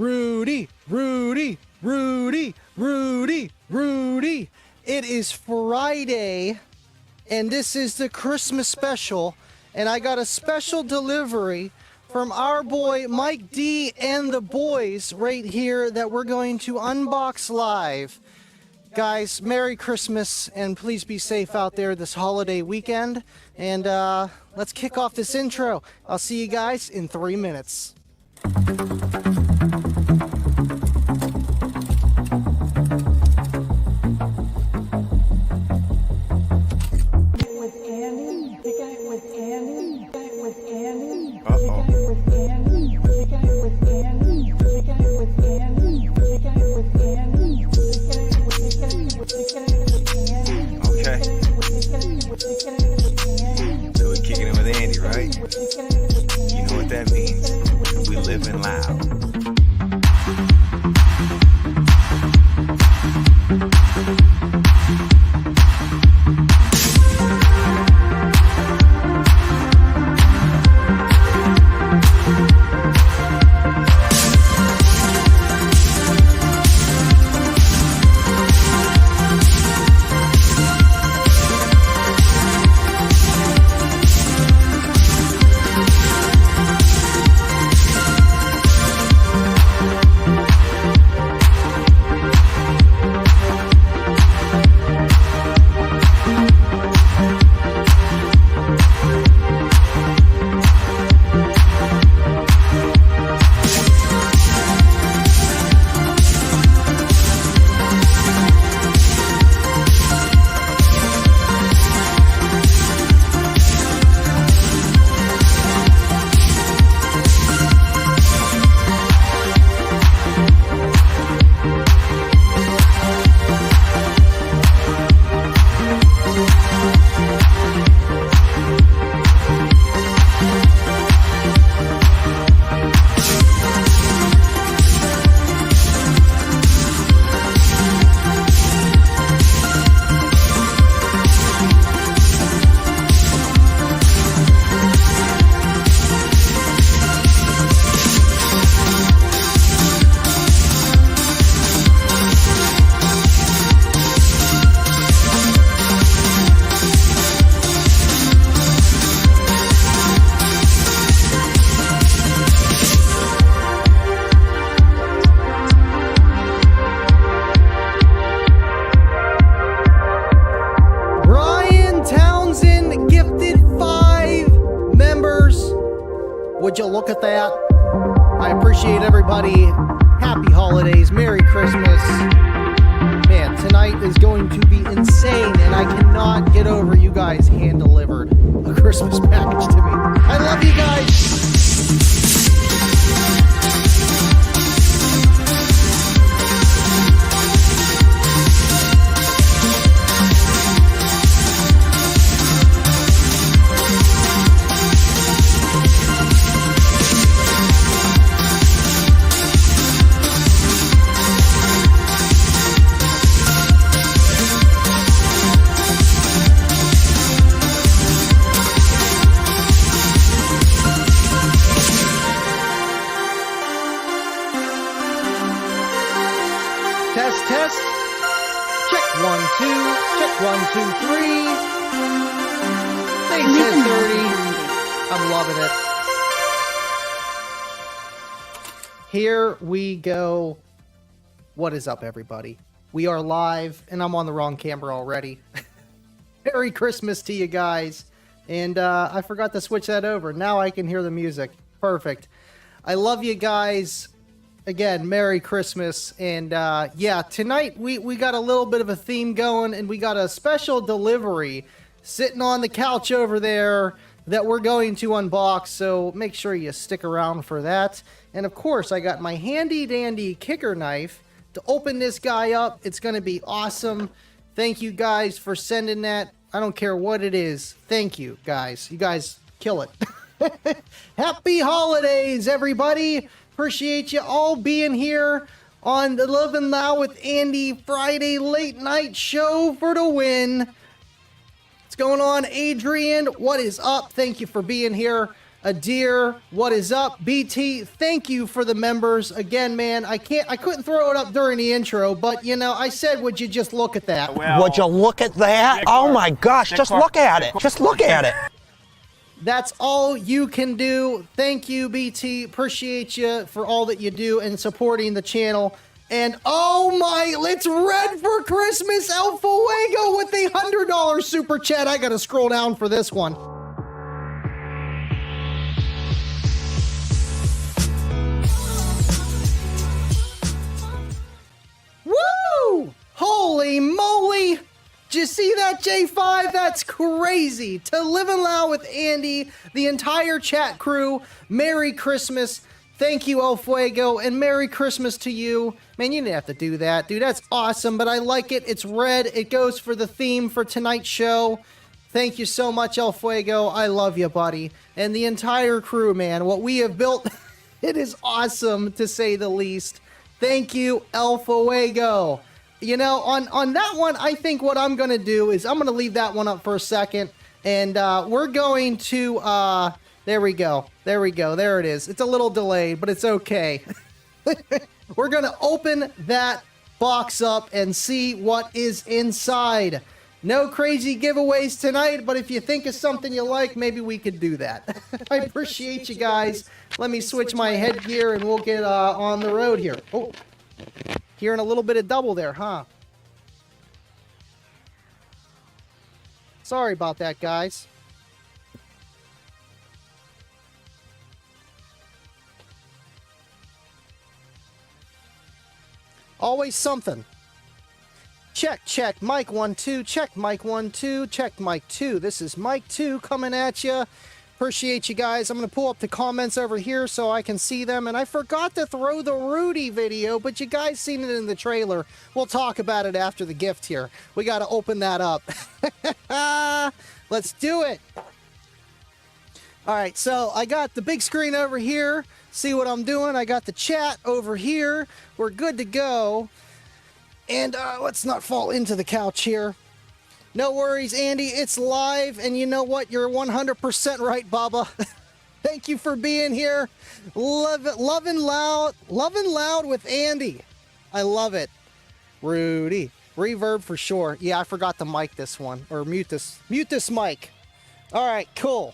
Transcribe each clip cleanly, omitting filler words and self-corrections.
Rudy, Rudy, Rudy, Rudy, Rudy. It is Friday, and this is the Christmas special, and I got a special delivery from our boy Mike D and the boys right here that we're going to unbox live. Guys, Merry Christmas, and please be safe out there this holiday weekend. And let's kick off this intro. I'll see you guys in 3 minutes. So we're kicking it with Andy, right? You know what that means. We living loud. Would you look at that? I appreciate everybody. Happy holidays. Merry Christmas. Man, tonight is going to be insane, and I cannot get over you guys hand-delivered a Christmas package to me. I love you guys. Test, test. Check 1, 2. Check 1, 2, 3. They said 30. I'm loving it. Here we go. What is up, everybody? We are live, and I'm on the wrong camera already. Merry Christmas to you guys. And I forgot to switch that over. Now I can hear the music. Perfect. I love you guys. Again, Merry Christmas, and yeah, tonight we got a little bit of a theme going, and we got a special delivery sitting on the couch over there that we're going to unbox, so make sure you stick around for that. And of course, I got my handy-dandy kicker knife to open this guy up. It's going to be awesome. Thank you guys for sending that. I don't care what it is. Thank you, guys. You guys kill it. Happy holidays, everybody. Appreciate you all being here on the Livin Loud with Andy Friday late night show for the win. What's going on, Adrian? What is up? Thank you for being here. Adir, what is up? BT, thank you for the members. Again, man, I couldn't throw it up during the intro, but you know, I said, would you just look at that? Would you look at that? Oh my gosh, just look at it. Just look at it. That's all you can do. Thank you, BT. Appreciate you for all that you do and supporting the channel. And oh my, it's red for Christmas. LLwA with the $100 super chat. I gotta scroll down for this one. Woo! Holy moly! Did you see that, J5? That's crazy. To Livin Loud with Andy, the entire chat crew, Merry Christmas. Thank you, LLwA, and Merry Christmas to you. Man, you didn't have to do that, dude. That's awesome, but I like it. It's red. It goes for the theme for tonight's show. Thank you so much, LLwA. I love you, buddy. And the entire crew, man. What we have built, it is awesome, to say the least. Thank you, LLwA. You know, on that one, I think what I'm going to do is I'm going to leave that one up for a second. And we're going to... there we go. There we go. There it is. It's a little delayed, but it's okay. We're going to open that box up and see what is inside. No crazy giveaways tonight, but if you think of something you like, maybe we could do that. I appreciate you guys. Let me switch my headgear and we'll get on the road here. Oh, hearing a little bit of double there, huh? Sorry about that, guys. Always something. Check, check, mic 1, 2, check, mic 1, 2, check, mic 2. This is mic 2 coming at you. Appreciate you guys. I'm going to pull up the comments over here so I can see them. And I forgot to throw the Rudy video, but you guys seen it in the trailer. We'll talk about it after the gift here. We got to open that up. Let's do it. All right, so I got the big screen over here. See what I'm doing? I got the chat over here. We're good to go. And let's not fall into the couch here. No worries, Andy. It's live. And you know what? You're 100% right, Baba. Thank you for being here. Lovin' loud with Andy. I love it. Rudy. Reverb for sure. Yeah, I forgot to mic this one. Or mute this mic. All right, cool.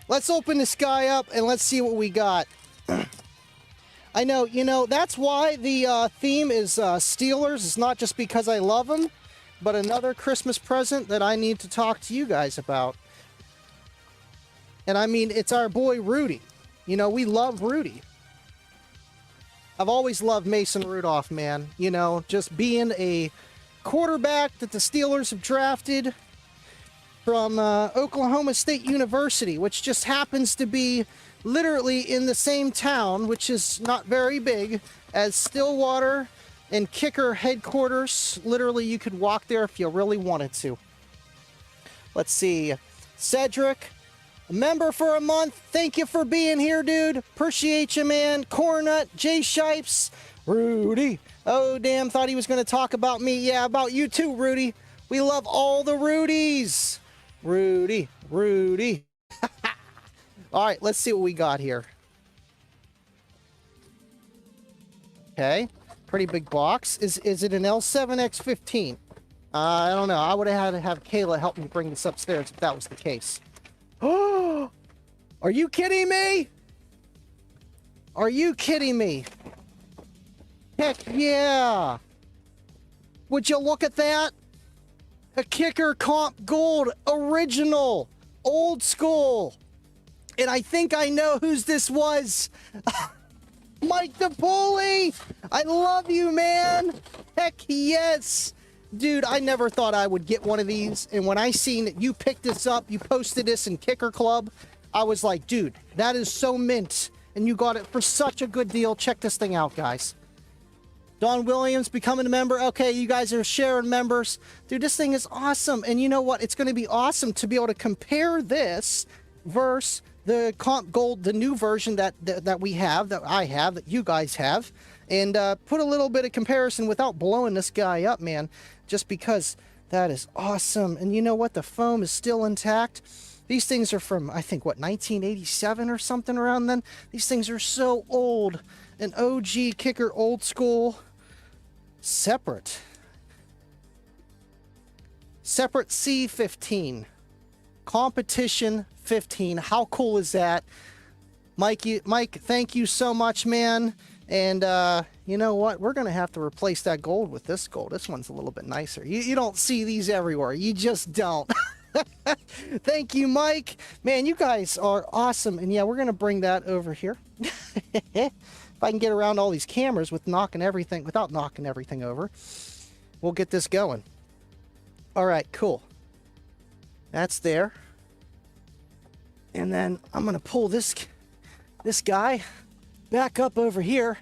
Let's open this guy up and let's see what we got. I know, you know, that's why the theme is Steelers. It's not just because I love them, but another Christmas present that I need to talk to you guys about. And I mean, it's our boy Rudy. You know, we love Rudy. I've always loved Mason Rudolph, man. You know, just being a quarterback that the Steelers have drafted from Oklahoma State University, which just happens to be literally in the same town, which is not very big, as Stillwater and Kicker headquarters. Literally, you could walk there if you really wanted to. Let's see. Cedric, a member for a month. Thank you for being here, dude. Appreciate you, man. Cornut, Jay Shipes, Rudy. Oh, damn, thought he was going to talk about me. Yeah, about you too, Rudy. We love all the Rudys. Rudy. All right, let's see what we got here. Okay, pretty big box. Is it an L7X15? I don't know. I would have had to have Kayla help me bring this upstairs if that was the case. Oh, are you kidding me? Are you kidding me? Heck yeah. Would you look at that? A Kicker Comp Gold original, old school. And I think I know whose this was. Mike DePoli! I love you, man! Heck yes! Dude, I never thought I would get one of these. And when I seen that you picked this up, you posted this in Kicker Club, I was like, dude, that is so mint. And you got it for such a good deal. Check this thing out, guys. Don Williams becoming a member. Okay, you guys are sharing members. Dude, this thing is awesome. And you know what? It's going to be awesome to be able to compare this versus the Comp Gold, the new version that we have, that I have, that you guys have, and put a little bit of comparison without blowing this guy up, man, just because that is awesome. And you know what? The foam is still intact. These things are from, I think, what, 1987 or something around then? These things are so old. An OG kicker, old school, separate C15. Competition 15. How cool is that? Mike, thank you so much, man. And you know what? We're going to have to replace that gold with this gold. This one's a little bit nicer. You don't see these everywhere. You just don't. Thank you, Mike. Man, you guys are awesome. And yeah, we're going to bring that over here. If I can get around all these cameras without knocking everything over, we'll get this going. All right, cool. That's there. And then I'm going to pull this guy back up over here.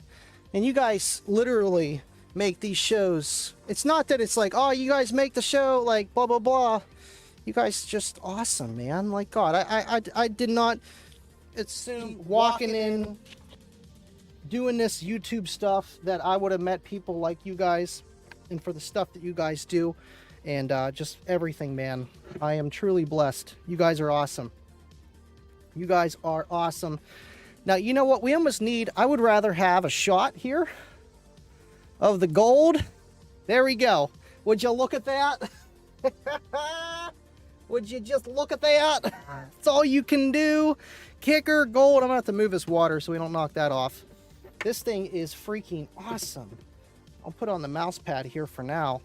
And you guys literally make these shows. It's not that it's like, oh, you guys make the show, like, blah, blah, blah. You guys just awesome, man. Like, God, I did not assume walking in, doing this YouTube stuff, that I would have met people like you guys, and for the stuff that you guys do, and just everything, man. I am truly blessed. You guys are awesome. You guys are awesome. Now, you know what we almost need? I would rather have a shot here of the gold. There we go. Would you look at that? Would you just look at that? That's all you can do. Kicker, gold. I'm gonna have to move this water so we don't knock that off. This thing is freaking awesome. I'll put on the mouse pad here for now.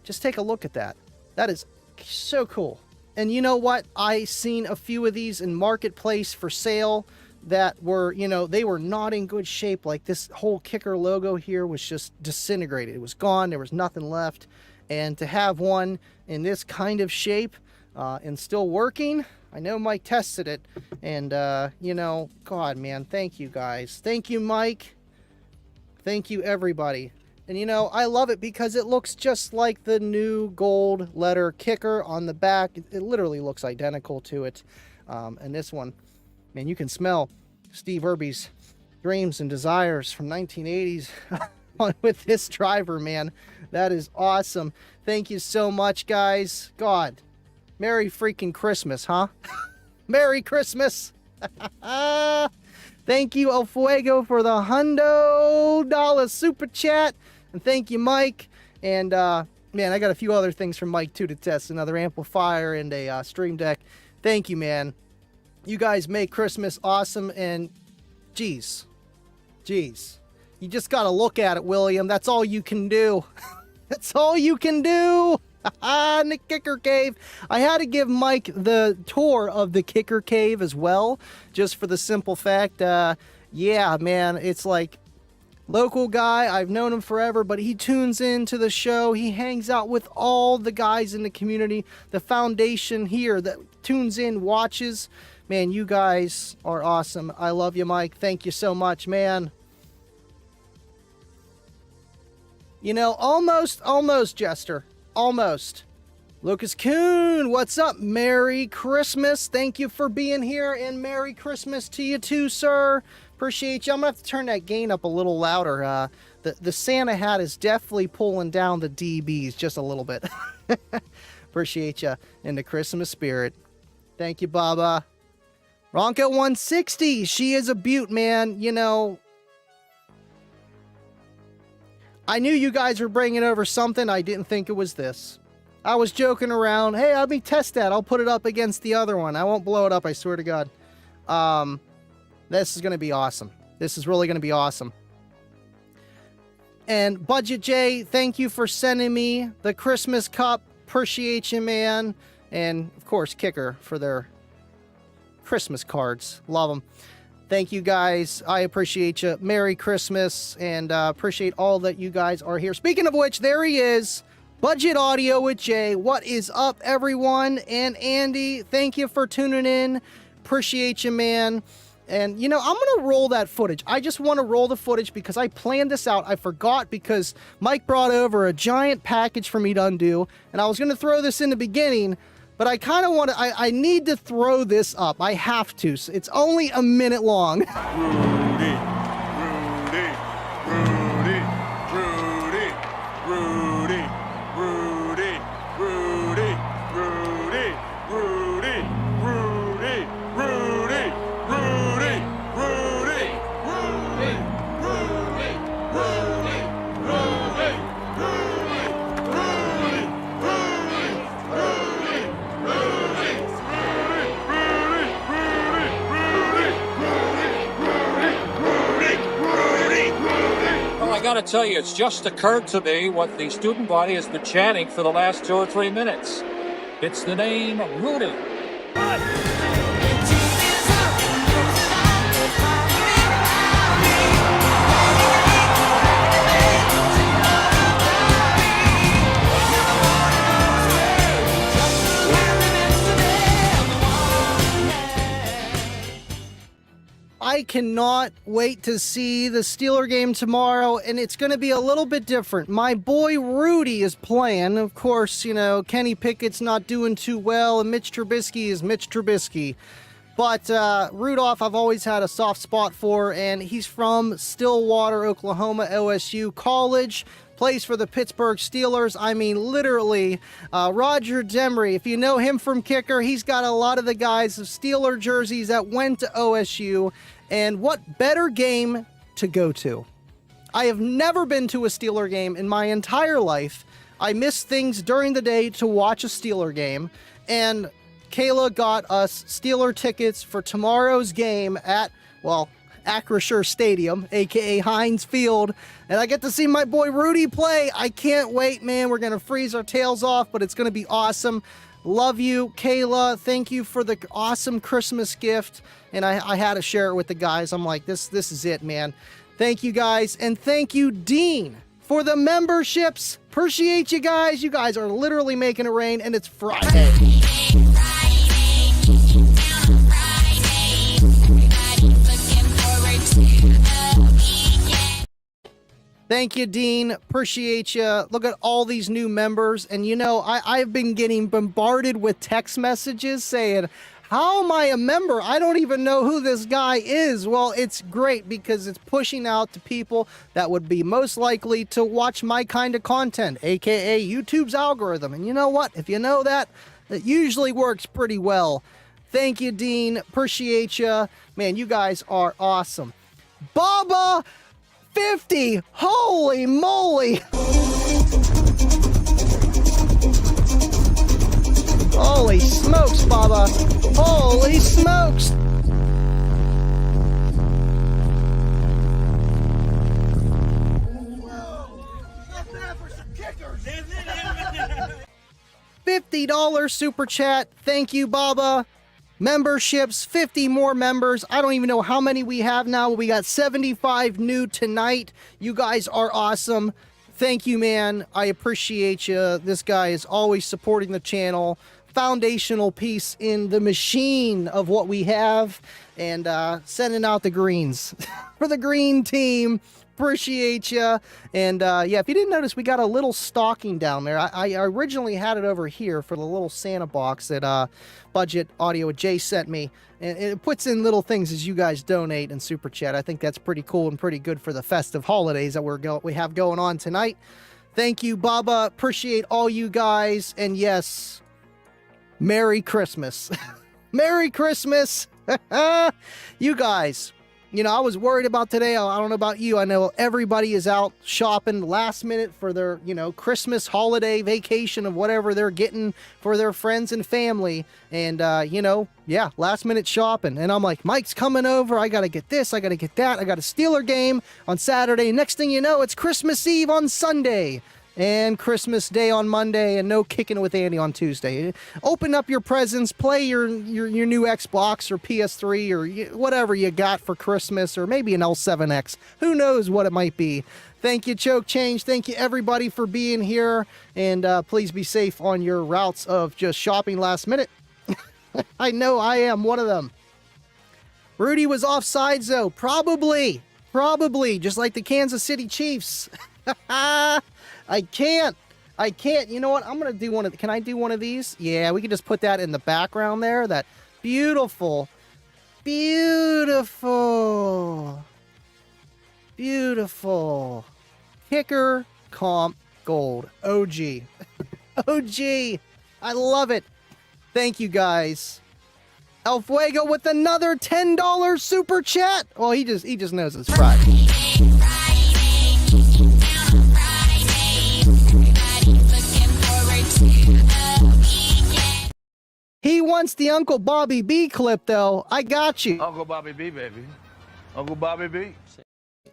Just take a look at that. That is so cool. And you know what? I seen a few of these in marketplace for sale that were, you know, they were not in good shape. Like this whole kicker logo here was just disintegrated. It was gone. There was nothing left. And to have one in this kind of shape and still working, I know Mike tested it. And, you know, God, man, thank you guys. Thank you, Mike. Thank you, everybody. And, you know, I love it because it looks just like the new gold letter kicker on the back. It literally looks identical to it. And this one, man, you can smell Steve Irby's dreams and desires from 1980s with this driver, man. That is awesome. Thank you so much, guys. God, Merry freaking Christmas, huh? Merry Christmas. Thank you, El Fuego, for the $100 super chat. And thank you, Mike. And, man, I got a few other things from Mike, too, to test. Another amplifier and a stream deck. Thank you, man. You guys make Christmas awesome. And, geez. You just got to look at it, William. That's all you can do. That's all you can do. In the Kicker Cave. I had to give Mike the tour of the Kicker Cave as well, just for the simple fact, yeah, man, it's like local guy. I've known him forever, but he tunes into the show. He hangs out with all the guys in the community, the foundation here that tunes in, watches. Man, you guys are awesome. I love you, Mike. Thank you so much, man. You know, almost, Jester. Almost. Lucas Kuhn, what's up? Merry Christmas. Thank you for being here, and Merry Christmas to you too, sir. Appreciate you. I'm going to have to turn that gain up a little louder. The Santa hat is definitely pulling down the dBs just a little bit. Appreciate you in the Christmas spirit. Thank you, Baba. Ronka 160, she is a beaut, man. You know, I knew you guys were bringing over something. I didn't think it was this. I was joking around. Hey, let me test that. I'll put it up against the other one. I won't blow it up, I swear to God. This is going to be awesome. This is really going to be awesome. And Budget J, thank you for sending me the Christmas cup. Appreciate you, man. And, of course, Kicker for their Christmas cards. Love them. Thank you, guys. I appreciate you. Merry Christmas, and appreciate all that you guys are here. Speaking of which, there he is. Budget Audio with Jay. What is up, everyone? And Andy, thank you for tuning in. Appreciate you, man. And, you know, I'm going to roll that footage. I just want to roll the footage because I planned this out. I forgot because Mike brought over a giant package for me to undo, and I was going to throw this in the beginning, but I kind of want to, I need to throw this up. I have to. So it's only a minute long. Rudy. got to tell you, it's just occurred to me what the student body has been chanting for the last 2 or 3 minutes. It's the name Rudy. I cannot wait to see the Steeler game tomorrow, and it's going to be a little bit different. My boy Rudy is playing. Of course, you know, Kenny Pickett's not doing too well, and Mitch Trubisky is Mitch Trubisky. But Rudolph, I've always had a soft spot for, and he's from Stillwater, Oklahoma, OSU College. Plays for the Pittsburgh Steelers. I mean, literally, Roger Demery, if you know him from Kicker, he's got a lot of the guys of Steeler jerseys that went to OSU. And what better game to go to? I have never been to a Steeler game in my entire life. I miss things during the day to watch a Steeler game. And Kayla got us Steeler tickets for tomorrow's game at, well, Acrisure Stadium, aka Heinz Field, and I get to see my boy Rudy play. I can't wait, man. We're gonna freeze our tails off, but it's gonna be awesome. Love you, Kayla. Thank you for the awesome Christmas gift, and I had to share it with the guys. I'm like, this is it, man. Thank you guys, and thank you, Dean, for the memberships. Appreciate you guys. You guys are literally making it rain, and it's Friday. Thank you, Dean. Appreciate you. Look at all these new members. And, you know, I've been getting bombarded with text messages saying, how am I a member? I don't even know who this guy is. Well, it's great because it's pushing out to people that would be most likely to watch my kind of content, aka YouTube's algorithm. And you know what? If you know that, it usually works pretty well. Thank you, Dean. Appreciate you. Man, you guys are awesome. Baba 50! Holy moly! Holy smokes, Baba! Holy smokes! $50 super chat. Thank you, Baba. Memberships, 50 more members. I don't even know how many we have now. We got 75 new tonight. You guys are awesome. Thank you, man. I appreciate you. This guy is always supporting the channel. Foundational piece in the machine of what we have. And sending out the greens for the green team. Appreciate you. And yeah, if you didn't notice, we got a little stocking down there. I originally had it over here for the little Santa box that Budget Audio Jay sent me. And it puts in little things as you guys donate and super chat. I think that's pretty cool and pretty good for the festive holidays that we have going on tonight. Thank you, Baba. Appreciate all you guys. And yes, Merry Christmas. Merry Christmas. You guys. You know, I was worried about today. I don't know about you. I know everybody is out shopping last minute for their, you know, Christmas holiday vacation of whatever they're getting for their friends and family. And, you know, yeah, last minute shopping. And I'm like, Mike's coming over. I got to get this. I got to get that. I got a Steeler game on Saturday. Next thing you know, it's Christmas Eve on Sunday. And Christmas Day on Monday, and no Kicking with Andy on Tuesday. Open up your presents, play your new Xbox or PS3 or whatever you got for Christmas, or maybe an L7X. Who knows what it might be. Thank you, Choke Change. Thank you, everybody, for being here. And please be safe on your routes of just shopping last minute. I know I am one of them. Rudy was offsides, though. Probably, just like the Kansas City Chiefs. I can't. You know what? I'm going to do one of... Can I do one of these? Yeah, we can just put that in the background there. That beautiful, beautiful Kicker Comp Gold. OG. OG. I love it. Thank you, guys. El Fuego with another $10 super chat. Well, he just knows it's Friday. He wants the Uncle Bobby B clip, though. I got you. Uncle Bobby B, baby. Uncle Bobby B.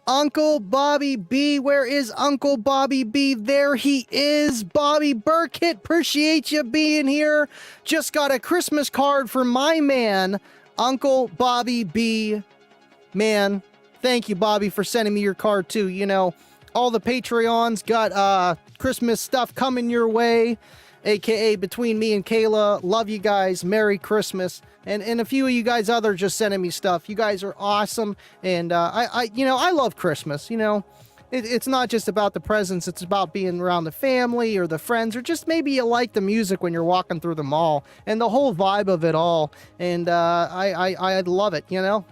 Uncle Bobby B. Where is Uncle Bobby B? There he is. Bobby Burkett, appreciate you being here. Just got a Christmas card from my man, Uncle Bobby B. Man, thank you, Bobby, for sending me your card too. You know, all the Patreons got Christmas stuff coming your way, aka between me and Kayla. Love you guys. Merry Christmas. And a few of you guys other just sending me stuff. You guys are awesome. And I love Christmas. You know, it's not just about the presents. It's about being around the family or the friends, or just maybe you like the music when you're walking through the mall and the whole vibe of it all. And I love it. You know,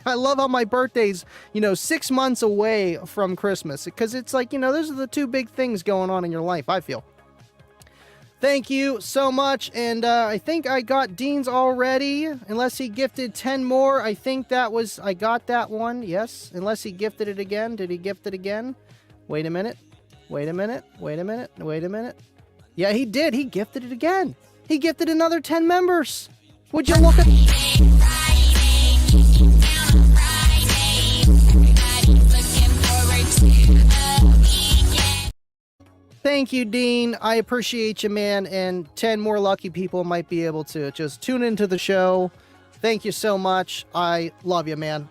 I love how my birthday's 6 months away from Christmas, because it's like, those are the two big things going on in your life, I feel. Thank you so much, and I think I got Dean's already, unless he gifted 10 more. I think I got that one, yes, unless he gifted it again. Did he gift it again? Wait a minute. Yeah, he did. He gifted it again. He gifted another 10 members. Would you look at... Thank you, Dean. I appreciate you, man. And 10 more lucky people might be able to just tune into the show. Thank you so much. I love you, man.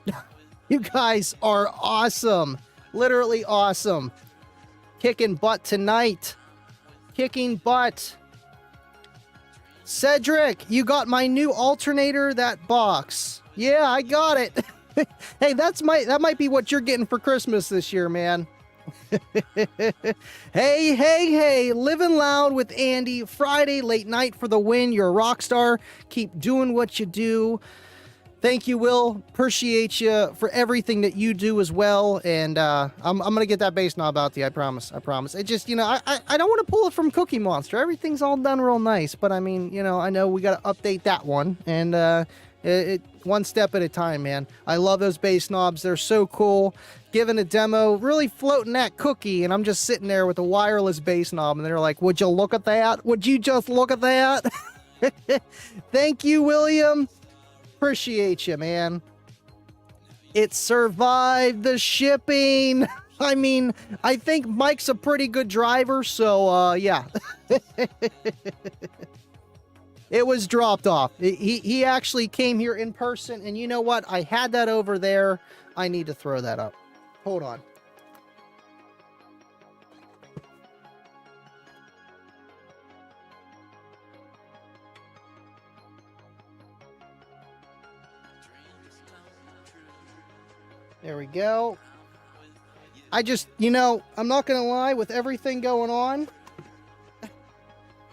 You guys are awesome. Literally awesome. Kicking butt tonight. Kicking butt. Cedric, you got my new alternator, that box. Yeah, I got it. Hey, that might be what you're getting for Christmas this year, man. Hey, Livin Loud with Andy. Friday, late night for the win. You're a rock star. Keep doing what you do. Thank you, Will. Appreciate you for everything that you do as well. And I'm gonna get that BassKnob out to you. I promise. It just, I don't want to pull it from Cookie Monster. Everything's all done real nice, but I mean, I know we got to update that one, and it one step at a time, man. I love those BassKnobs. They're so cool. Giving a demo, really floating that cookie, and I'm just sitting there with a wireless BassKnob, and they're like, would you look at that? Would you just look at that? Thank you, William. Appreciate you, man. It survived the shipping. I mean, I think Mike's a pretty good driver, so yeah. It was dropped off. He actually came here in person, and you know what? I had that over there. I need to throw that up. Hold on. There we go. I just, I'm not gonna lie, with everything going on,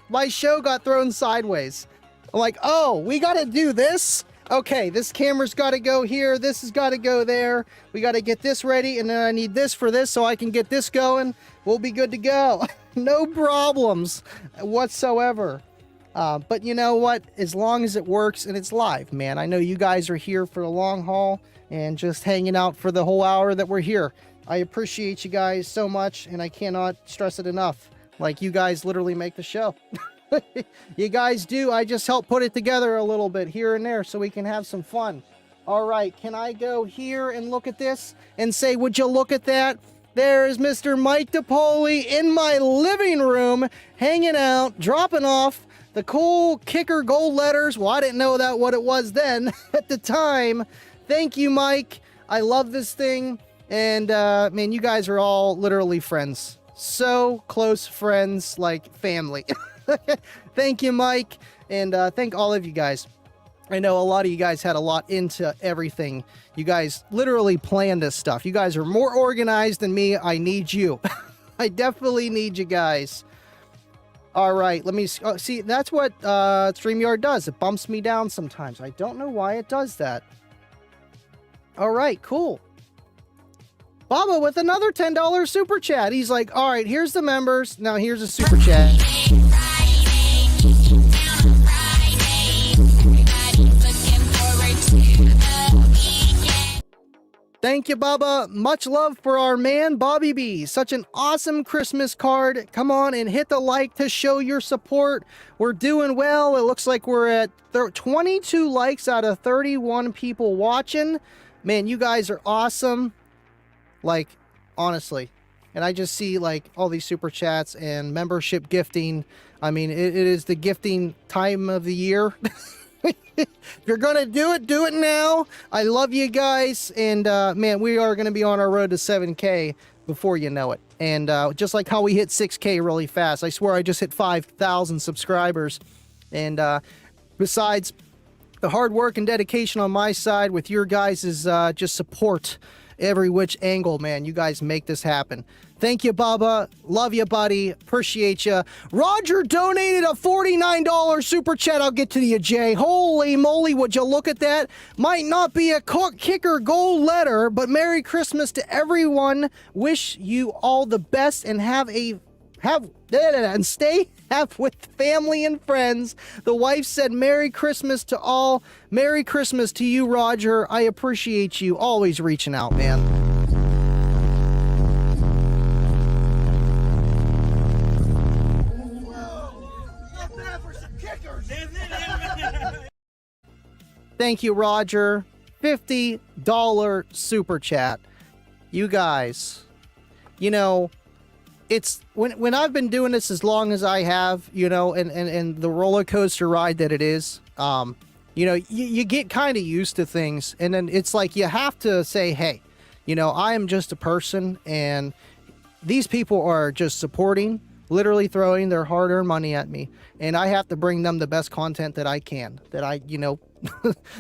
my show got thrown sideways. I'm like, oh, we gotta do this? Okay, this camera's gotta go here, this has gotta go there, we gotta get this ready, and then I need this for this so I can get this going. We'll be good to go. No problems whatsoever. But you know what? As long as it works and it's live, man. I know you guys are here for the long haul and just hanging out for the whole hour that we're here. I appreciate you guys so much, and I cannot stress it enough. Like, you guys literally make the show. You guys do. I just help put it together a little bit here and there so we can have some fun. All right, can I go here and look at this and say, would you look at that? There's Mr. Mike DePoli in my living room, hanging out, dropping off the cool Kicker gold letters. Well, I didn't know that what it was then at the time. Thank you, Mike. I love this thing. And, man, you guys are all literally friends. So close friends, like family. Thank you, Mike. And thank all of you guys. I know a lot of you guys had a lot into everything. You guys literally planned this stuff. You guys are more organized than me. I need you. I definitely need you guys. All right, let me see. That's what StreamYard does. It bumps me down sometimes. I don't know why it does that. All right, cool. Baba with another $10 super chat. He's like, all right, here's the members. Now here's a super chat. Thank you, Baba. Much love for our man, Bobby B. Such an awesome Christmas card. Come on and hit the like to show your support. We're doing well. It looks like we're at 22 likes out of 31 people watching. Man, you guys are awesome. Like, honestly. And I just see, like, all these super chats and membership gifting. I mean, it is the gifting time of the year. If you're gonna do it now. I love you guys. And, man, we are gonna be on our road to 7K before you know it. And just like how we hit 6K really fast. I swear I just hit 5,000 subscribers. And besides the hard work and dedication on my side with your guys' just support every which angle, man, you guys make this happen. Thank you, Bubba. Love you, buddy. Appreciate you. Roger donated a $49 super chat. I'll get to you, Jay. Holy moly, would you look at that? Might not be a kicker gold letter, but Merry Christmas to everyone. Wish you all the best and stay with family and friends. The wife said Merry Christmas to all. Merry Christmas to you, Roger. I appreciate you always reaching out, man. Thank you, Roger. $50 super chat. You guys, you know, it's when I've been doing this as long as I have, you know, and the roller coaster ride that it is, you know, you get kind of used to things, and then it's like you have to say, hey, you know, I am just a person, and these people are just supporting, literally throwing their hard-earned money at me, and I have to bring them the best content that I can, that I, you know,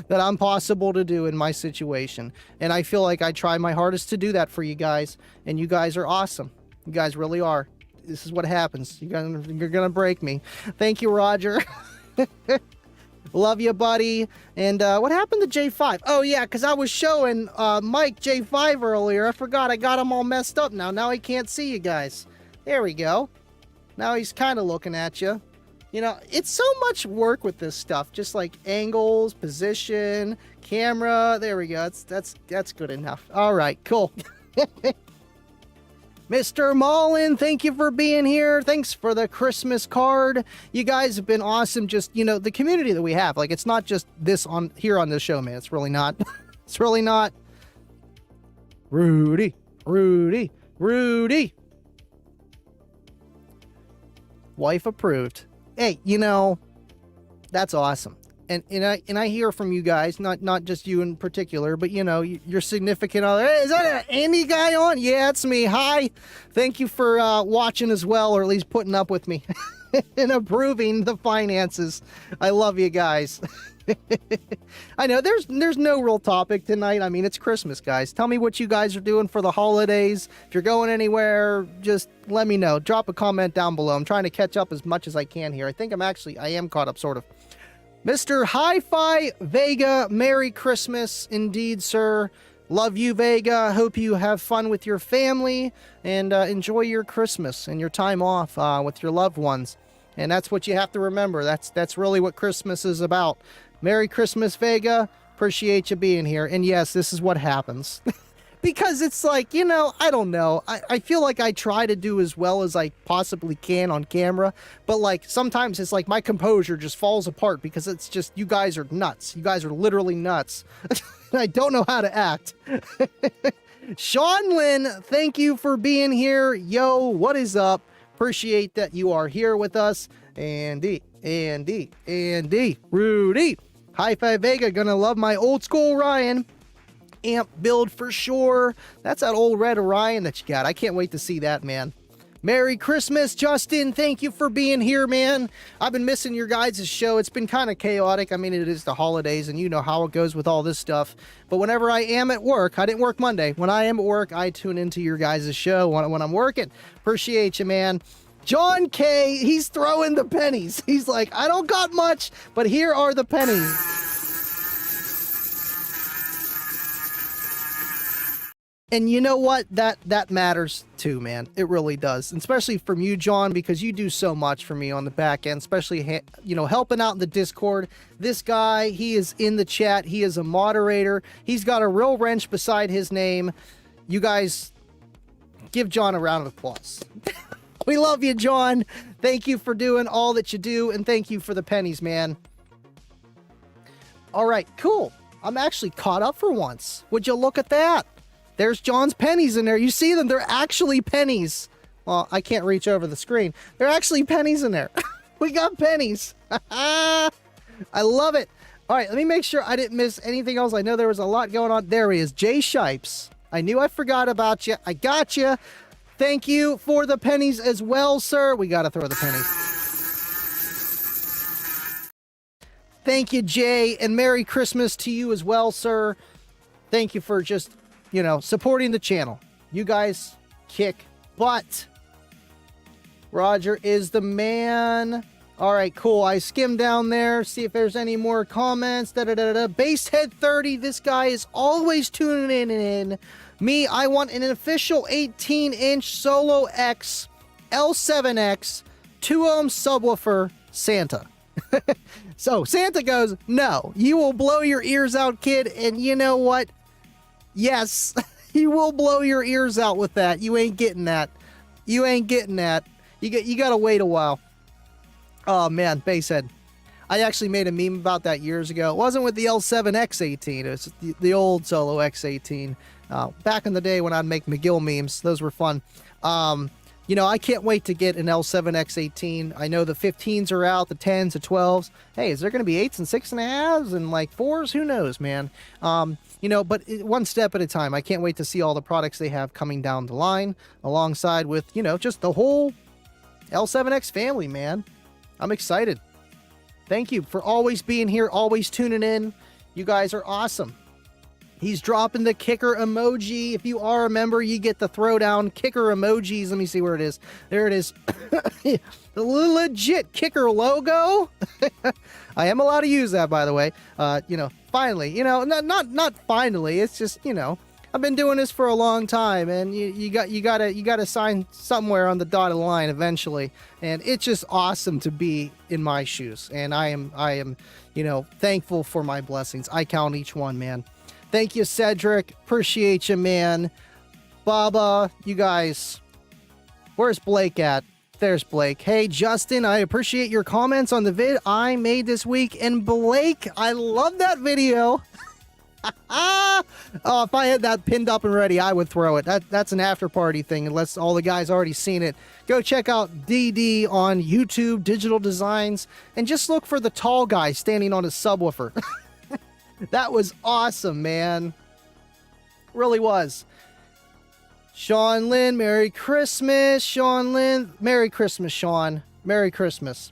that I'm possible to do in my situation. And I feel like I try my hardest to do that for you guys, and you guys are awesome. You guys really are. This is what happens. You're gonna break me. Thank you, Roger. Love you, buddy. And what happened to J5? Oh yeah, because I was showing Mike J5 earlier. I forgot. I got him all messed up now. Now he can't see you guys. There we go. Now he's kind of looking at you. You know, it's so much work with this stuff. Just like angles, position, camera. There we go. That's good enough. All right, cool. Mr. Mullen, thank you for being here. Thanks for the Christmas card. You guys have been awesome. Just, you know, the community that we have. Like, it's not just this on here on this show, man. It's really not. It's really not. Rudy. Wife approved. Hey, you know, that's awesome. And I hear from you guys, not just you in particular, but, you know, your significant other. Hey, is that an Andy guy on? Yeah, it's me. Hi. Thank you for watching as well, or at least putting up with me and approving the finances. I love you guys. I know there's no real topic tonight. I mean, it's Christmas, guys. Tell me what you guys are doing for the holidays. If you're going anywhere, just let me know. Drop a comment down below. I'm trying to catch up as much as I can here. I think I am caught up, sort of. Mr. Hi-Fi Vega, Merry Christmas indeed, sir. Love you, Vega. Hope you have fun with your family and enjoy your Christmas and your time off with your loved ones. And that's what you have to remember. That's really what Christmas is about. Merry Christmas, Vega. Appreciate you being here. And yes, this is what happens. Because it's like, you know, I don't know. I feel like I try to do as well as I possibly can on camera. But, like, sometimes it's like my composure just falls apart because it's just, you guys are nuts. You guys are literally nuts. I don't know how to act. Sean Lynn, thank you for being here. Yo, what is up? Appreciate that you are here with us. Andy, Rudy. Hi-Fi Vega, gonna love my old school Ryan. Amp build for sure. That's that old red Orion that you got. I can't wait to see that, man. Merry Christmas, Justin. Thank you for being here, man. I've been missing your guys' show. It's been kind of chaotic. I mean, it is the holidays, and you know how it goes with all this stuff. But whenever I am at work, I didn't work Monday. When I am at work, I tune into your guys' show when I'm working. Appreciate you, man. John K., he's throwing the pennies. He's like, I don't got much, but here are the pennies. And you know what? That matters too, man. It really does. And especially from you, John, because you do so much for me on the back end, especially, you know, helping out in the Discord. This guy, he is in the chat. He is a moderator. He's got a real wrench beside his name. You guys, give John a round of applause. We love you, John. Thank you for doing all that you do, and thank you for the pennies, man. All right, cool. I'm actually caught up for once. Would you look at that? There's John's pennies in there. You see them? They're actually pennies. Well, I can't reach over the screen. They're actually pennies in there. We got pennies. I love it. All right, let me make sure I didn't miss anything else. I know there was a lot going on. There he is, Jay Shipes. I knew I forgot about you. I got you. Thank you for the pennies as well, sir. We got to throw the pennies. Thank you, Jay, and Merry Christmas to you as well, sir. Thank you for just, you know, supporting the channel. You guys kick butt. Roger is the man. All right, cool. I skimmed down there, see if there's any more comments. Basehead 30, this guy is always tuning in. Me, I want an official 18-inch Solo X L7X 2-ohm subwoofer Santa. So Santa goes, no, you will blow your ears out, kid. And you know what? Yes, you will blow your ears out with that. You ain't getting that. You ain't getting that. You got to wait a while. Oh, man, Basehead. I actually made a meme about that years ago. It wasn't with the L7X18. It was the old Solo X18. Back in the day when I'd make McGill memes. Those were fun. You know, I can't wait to get an L7X18. I know the 15s are out, the 10s, the 12s. Hey, is there going to be 8s and 6.5s and like 4s? Who knows, man? You know, but one step at a time. I can't wait to see all the products they have coming down the line alongside with, you know, just the whole L7X family, man. I'm excited. Thank you for always being here, always tuning in. You guys are awesome. He's dropping the kicker emoji. If you are a member, you get the throwdown kicker emojis. Let me see where it is. There it is. The legit kicker logo. I am allowed to use that, by the way. You know, finally. You know, not finally. It's just, you know, I've been doing this for a long time, and you gotta sign somewhere on the dotted line eventually. And it's just awesome to be in my shoes. And I am, you know, thankful for my blessings. I count each one, man. Thank you, Cedric. Appreciate you, man. Baba, you guys. Where's Blake at? There's Blake. Hey, Justin, I appreciate your comments on the vid I made this week. And Blake, I love that video. Oh, if I had that pinned up and ready, I would throw it. That's an after party thing, unless all the guys already seen it. Go check out DD on YouTube, Digital Designs, and just look for the tall guy standing on his subwoofer. That was awesome, man. Really was. Sean Lynn, Merry Christmas. Sean Lynn, Merry Christmas, Sean. Merry Christmas.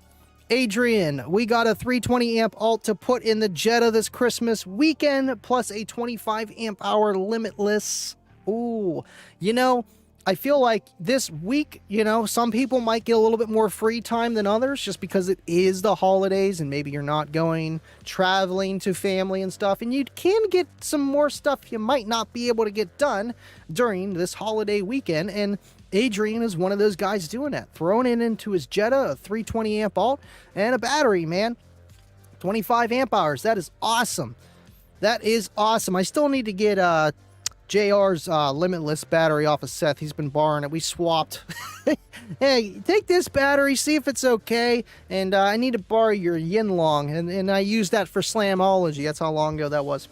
Adrian, we got a 320 amp alt to put in the Jetta this Christmas weekend, plus a 25 amp hour limitless. Ooh, you know, I feel like this week, you know, some people might get a little bit more free time than others just because it is the holidays and maybe you're not going traveling to family and stuff. And you can get some more stuff you might not be able to get done during this holiday weekend. And Adrian is one of those guys doing that, throwing it into his Jetta, a 320 amp alt and a battery, man. 25 amp hours. That is awesome. That is awesome. I still need to get JR's limitless battery off of Seth. He's been borrowing it. We swapped. Hey, take this battery, see if it's okay. And I need to borrow your Yinlong. And I used that for Slamology. That's how long ago that was.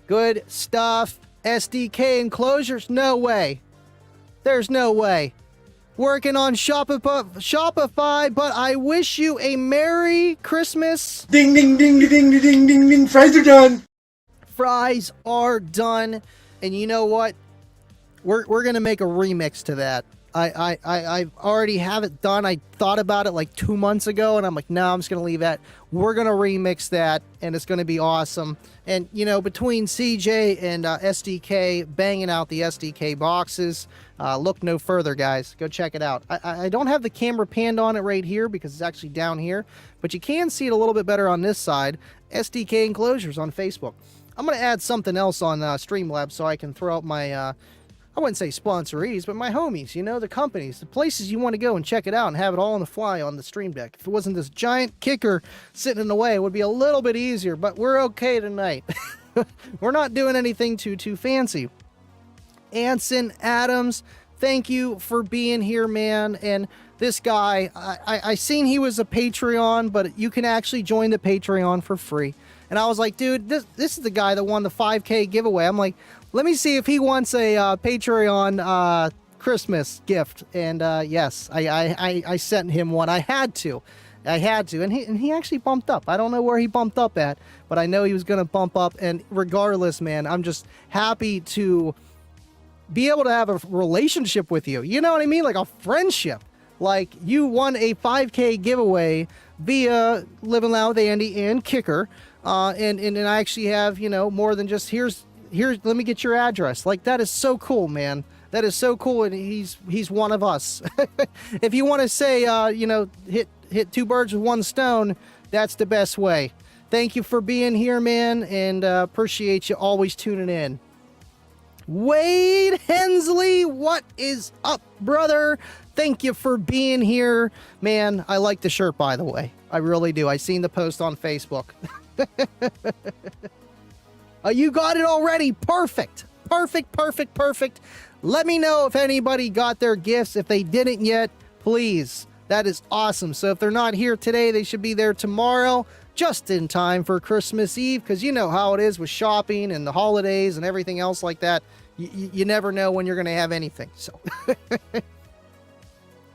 Good stuff. SDK Enclosures? No way. There's no way. Working on Shopify, but I wish you a Merry Christmas. Ding, ding, ding, ding, ding, ding, ding, ding. Fries are done. Fries are done. And you know what? We're gonna make a remix to that. I already have it done. I thought about it like 2 months ago, and I'm like, no, I'm just gonna leave that. We're gonna remix that, and it's gonna be awesome. And you know, between CJ and SDK banging out the SDK boxes, look no further, guys. Go check it out. I don't have the camera panned on it right here because it's actually down here, but you can see it a little bit better on this side. SDK Enclosures on Facebook. I'm gonna add something else on Streamlabs so I can throw out my I wouldn't say sponsorees, but my homies, you know, the companies, the places you want to go and check it out and have it all on the fly on the Stream Deck. If it wasn't this giant kicker sitting in the way, it would be a little bit easier, but we're okay tonight. We're not doing anything too fancy. Anson Adams, thank you for being here, man. And this guy, I seen he was a Patreon, but you can actually join the Patreon for free. And I was like, dude, this is the guy that won the 5K giveaway. I'm like, Let me see if he wants a Patreon Christmas gift. And yes, I sent him one. I had to, and he actually bumped up. I don't know where he bumped up at, but I know he was gonna bump up. And regardless, man, I'm just happy to be able to have a relationship with you. You know what I mean? Like a friendship. Like, you won a 5K giveaway via Livin Loud with Andy and Kicker. And I actually have, you know, more than just here's let me get your address. Like, that is so cool, man. That is so cool, and he's one of us. If you want to say, you know, hit two birds with one stone, that's the best way. Thank you for being here, man, and appreciate you always tuning in. Wade Hensley, what is up, brother? Thank you for being here. Man, I like the shirt, by the way. I really do. I seen the post on Facebook. You got it already. Perfect. Perfect. Let me know if anybody got their gifts. If they didn't yet, please. That is awesome. So if they're not here today, they should be there tomorrow, just in time for Christmas Eve, because you know how it is with shopping and the holidays and everything else like that. You never know when you're going to have anything. So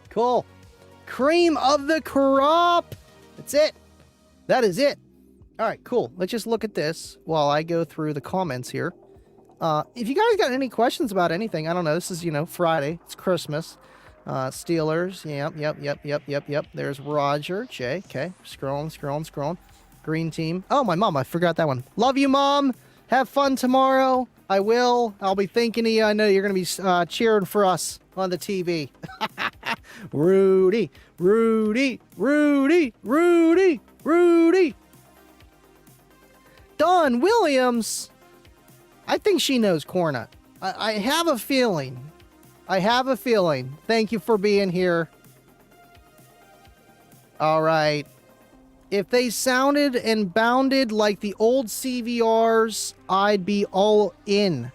cool. Cream of the crop. That's it. That is it. All right, cool. Let's just look at this while I go through the comments here. If you guys got any questions about anything, I don't know. This is, you know, Friday. It's Christmas. Steelers. Yep. There's Roger. Jay. Okay. Scrolling. Green team. Oh, my mom. I forgot that one. Love you, Mom. Have fun tomorrow. I will. I'll be thinking of you. I know you're going to be cheering for us on the TV. Rudy. Dawn Williams. I think she knows Corna. I have a feeling. Thank you for being here. All right. If they sounded and bounded like the old CVRs, I'd be all in.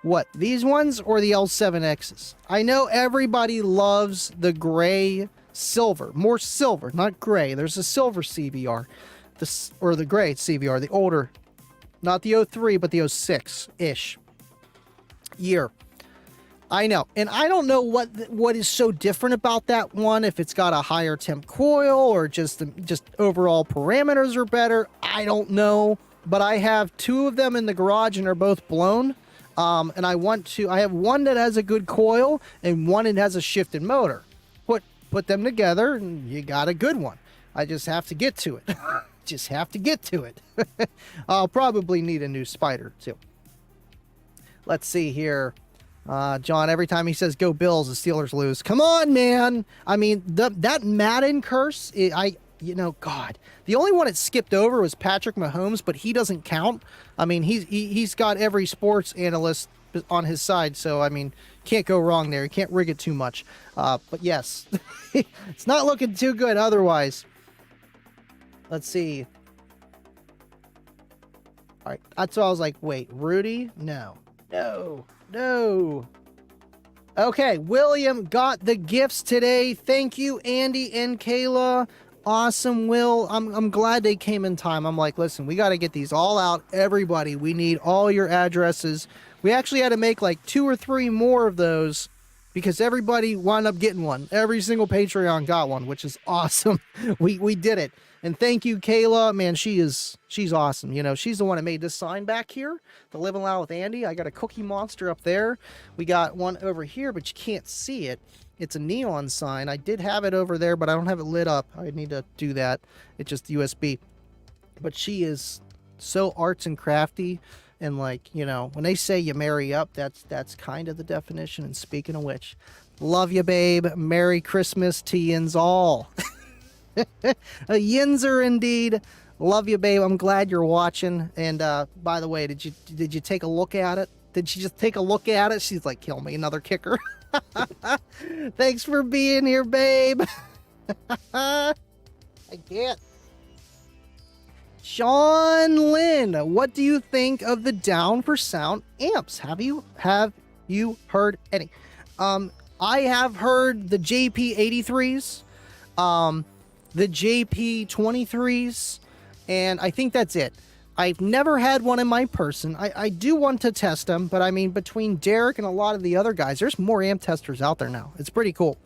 What, these ones or the L7Xs? I know everybody loves the gray silver. More silver, not gray. There's a silver CVR. Or the gray CVR, the older. Not the 03, but the 06-ish year. I know. And I don't know what is so different about that one, if it's got a higher temp coil or just overall parameters are better. I don't know. But I have two of them in the garage and they're both blown. And I have one that has a good coil and one that has a shifted motor. Put them together and you got a good one. I just have to get to it. I'll probably need a new spider too. Let's see here. John, every time he says go Bills, the Steelers lose. Come on, man. I mean, that Madden curse, God, the only one it skipped over was Patrick Mahomes, but he doesn't count. I mean, he's got every sports analyst on his side, so I mean, can't go wrong there. You can't rig it too much. But yes, it's not looking too good otherwise. Let's see. All right, that's why I was like, wait, Rudy? No. Okay, William got the gifts today. Thank you, Andy and Kayla. Awesome, Will. I'm glad they came in time. I'm like, listen, we got to get these all out. Everybody, we need all your addresses. We actually had to make like 2 or 3 more of those because everybody wound up getting one. Every single Patreon got one, which is awesome. We did it. And thank you, Kayla. Man, she's awesome. You know, she's the one that made this sign back here, the Livin Loud with Andy. I got a Cookie Monster up there. We got one over here, but you can't see it. It's a neon sign. I did have it over there, but I don't have it lit up. I need to do that. It's just USB. But she is so arts and crafty. And like, you know, when they say you marry up, that's kind of the definition. And speaking of which, love you, babe. Merry Christmas to yins all. A yinzer indeed. Love you, babe. I'm glad you're watching. And by the way, did you take a look at it? Did she just take a look at it? She's like, kill me, another kicker. Thanks for being here, babe. I can't. Sean Lynn, what do you think of the down for sound amps? Have you heard any? I have heard the JP83s, the JP23s, and I think that's it. I've never had one in my person. I do want to test them, but I mean, between Derek and a lot of the other guys, there's more amp testers out there now. It's pretty cool.